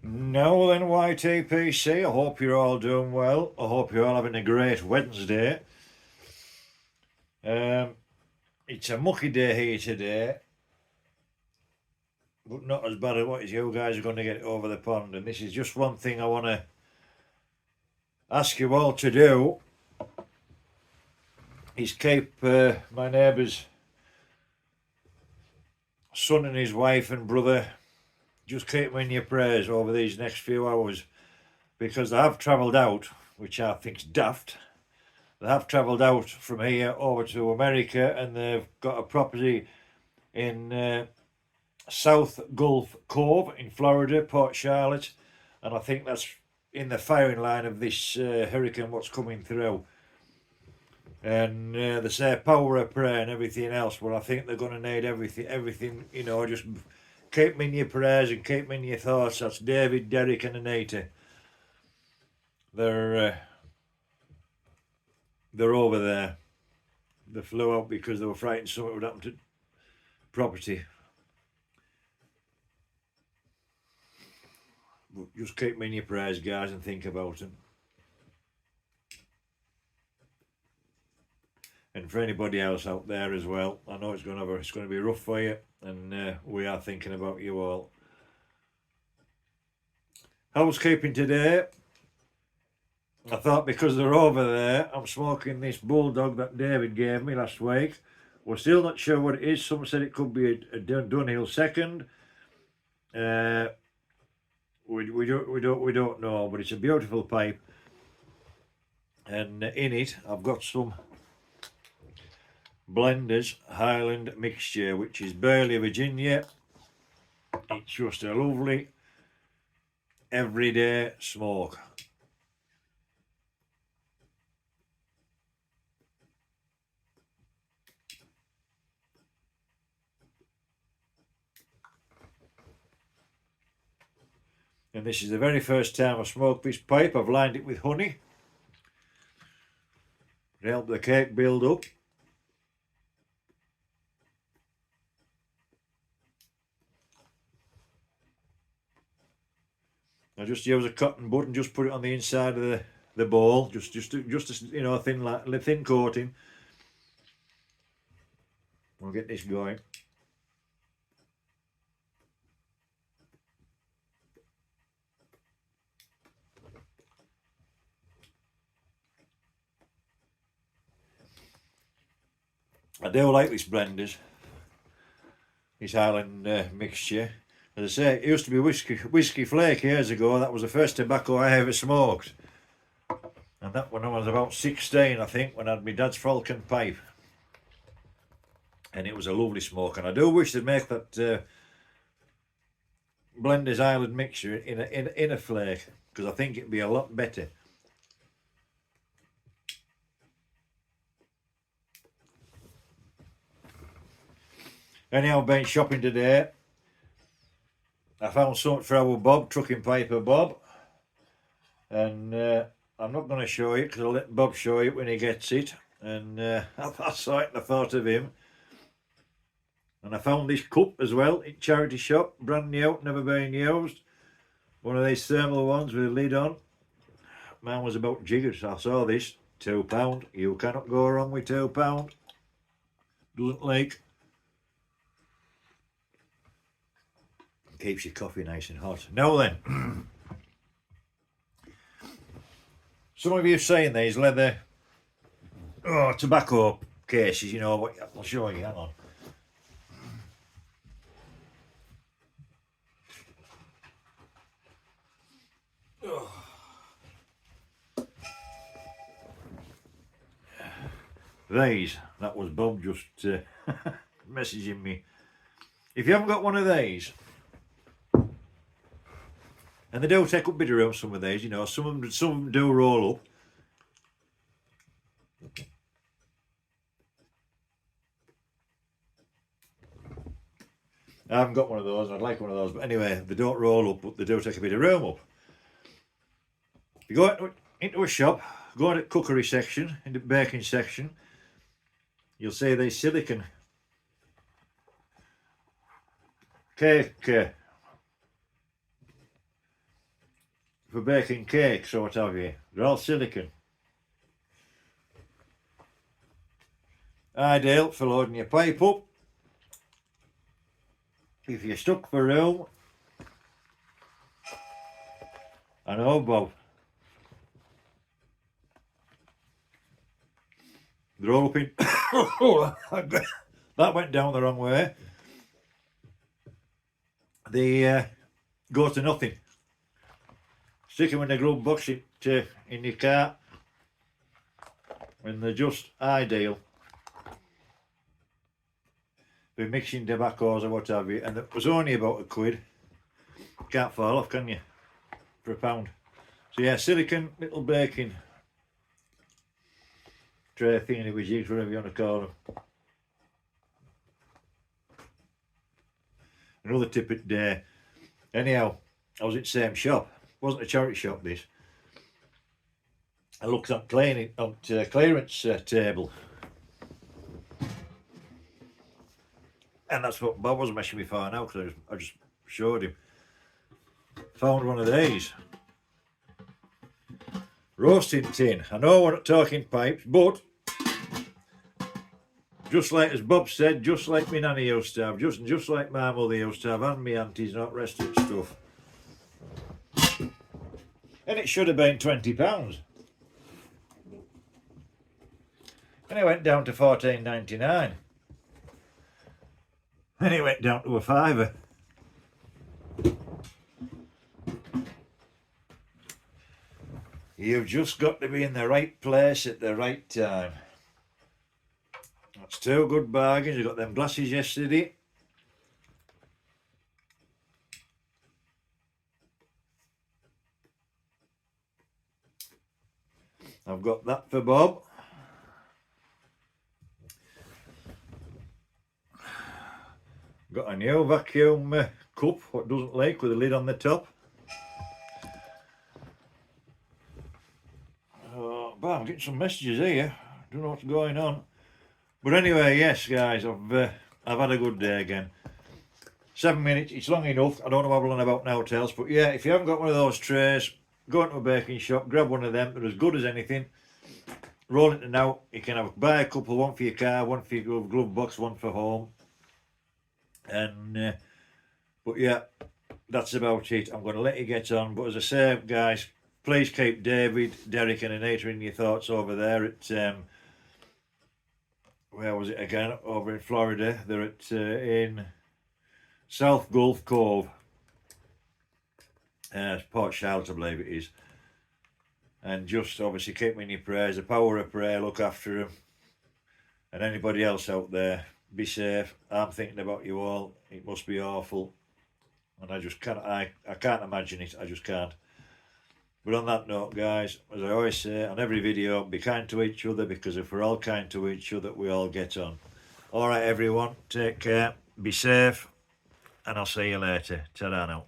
Now then, YTPC, I hope you're all doing well. I hope you're all having a great Wednesday. Um, it's a mucky day here today, but not as bad as what you guys are going to get over the pond. And this is just one thing I want to ask you all to do, is keep my neighbour's son and his wife and brother, just keep them in your prayers over these next few hours, because they have travelled out, which I think's daft. They have travelled out from here over to America, and they've got a property in South Gulf Cove in Florida, Port Charlotte, and I think that's in the firing line of this hurricane what's coming through. And they say power of prayer and everything else, but I think they're going to need everything, just keep me in your prayers and keep me in your thoughts. That's David, Derek and Anita. They're over there. They flew out because they were frightened something would happen to property. But just keep me in your prayers, guys, and think about them. And for anybody else out there as well, I know it's going to be rough for you, and we are thinking about you all. Housekeeping today. I thought because they're over there, I'm smoking this bulldog that David gave me last week. We're still not sure what it is. Some said it could be a Dunhill second. We don't know, but it's a beautiful pipe. And in it, I've got some Blenders Highland mixture, which is Burley, Virginia. It's just a lovely everyday smoke. And this is the very first time I've smoked this pipe. I've lined it with honey to help the cake build up. I just use a cotton bud and just put it on the inside of the bowl, just a thin coating. We'll get this going. I do like this Blenders, this Highland mixture. As I say, it used to be whiskey flake years ago. That was the first tobacco I ever smoked. And that when I was about 16, I think, when I had my dad's Falcon pipe. And it was a lovely smoke. And I do wish they'd make that Blenders Highland mixture in a flake, because I think it'd be a lot better. Anyhow, I've been shopping today. I found something for our Bob, Trucking Piper Bob. And I'm not going to show it because I'll let Bob show it when he gets it. And I saw it and I thought of him. And I found this cup as well in charity shop, brand new, never been used. One of these thermal ones with a lid on. Mine was about jiggered, so I saw this, £2. You cannot go wrong with £2. Doesn't leak. Keeps your coffee nice and hot. Now then, some of you saying these leather tobacco cases, what I'll show you, hang on. These, that was Bob just messaging me. If you haven't got one of these, and they do take up a bit of room, some of these, some of them do roll up. I haven't got one of those, and I'd like one of those, but anyway, they don't roll up, but they do take a bit of room up. You go into a shop, go to the cookery section, in the baking section, you'll see these silicon cake for baking cakes or what have you. They're all silicone. Ideal for loading your pipe up. If you're stuck for room. I know, Bob. They're all up in. That went down the wrong way. They go to nothing. Stick them in a glove box in your car. And they're just ideal. For mixing tobaccos or what have you. And it was only about £1. Can't fall off, can you? For £1. So yeah, silicone little baking tray thingy with jigs, whatever you want to call them. Another tip at day. Anyhow, I was at the same shop. It wasn't a charity shop, this. I looked on clearance table. And that's what Bob was messing me for now, because I just showed him. Found one of these. Roasting tin. I know we're not talking pipes, but just like as Bob said, just like my nanny used to have, just like my mother used to have, and my aunties, not rest of the stuff. And it should have been £20. And it went down to $14.99. And it went down to £5. You've just got to be in the right place at the right time. That's 2 good bargains. I got them glasses yesterday. I've got that for Bob. Got a new vacuum cup, what doesn't leak, with a lid on the top. But I'm getting some messages here. Don't know what's going on. But anyway, yes, guys, I've had a good day again. 7 minutes, it's long enough. I don't know what I'm on about now, Tales. But yeah, if you haven't got one of those trays, go into a baking shop, grab one of them. They're as good as anything. Roll it now. You can buy a couple, one for your car, one for your glove box, one for home. And but yeah, that's about it. I'm going to let you get on. But as I say, guys, please keep David, Derek and Anita in your thoughts over there at where was it again? Over in Florida. They're at in South Gulf Cove, Port Charlotte, I believe it is. And just obviously keep them in your prayers. The power of prayer. Look after them. And anybody else out there, be safe. I'm thinking about you all. It must be awful. And I just can't, I can't imagine it. I just can't. But on that note, guys, as I always say on every video, be kind to each other, because if we're all kind to each other, we all get on. All right, everyone, take care, be safe, and I'll see you later. Ta-da now.